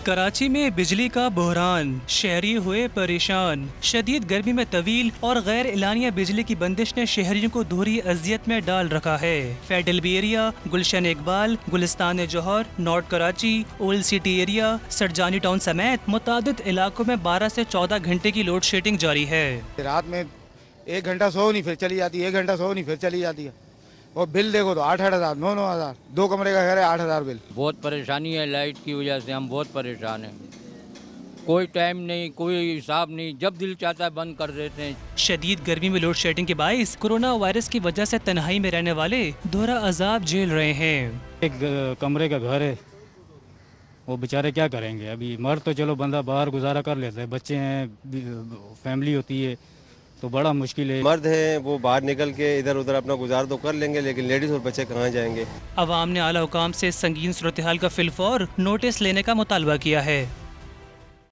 कराची में बिजली का बहरान, शहरी हुए परेशान। शदीद गर्मी में तवील और गैर एलानिया बिजली की बंदिश ने शहरियों को दोहरी अजियत में डाल रखा है। Federal area, Gulshan Iqbal, Gulistan Johar, north Karachi, old city area, Surjani town समेत मुतादिद इलाकों में 12 से 14 घंटे की लोड शेडिंग जारी है। रात में 1 घंटा सो नहीं फिर चली जाती है, 1 घंटा सो नहीं फिर चली जाती है। और बिल देखो तो 8,000, 9,000, 2 कमरे का घर है, 8,000 बिल। बहुत परेशानी है लाइट की वजह से, हम बहुत परेशान हैं। कोई टाइम नहीं, कोई हिसाब नहीं, जब दिल चाहता है बंद कर देते हैं। शदीद गर्मी में लोड शेडिंग के बाइस कोरोना वायरस की वजह से तन्हाई में रहने वाले दोहरा अजाब झेल रहे हैं। एक कमरे का घर है, वो बेचारे क्या करेंगे। अभी मर्द तो चलो बंदा बाहर गुजारा कर लेता है, बच्चे हैं, फैमिली होती है तो बड़ा मुश्किल है। मर्द हैं वो बाहर निकल के इधर उधर अपना गुजार तो कर लेंगे, लेकिन लेडीज और बच्चे कहाँ जाएंगे। अवाम ने आला हुकाम से संगीन सूरत हाल का फिलफौर नोटिस लेने का मुतालबा किया है।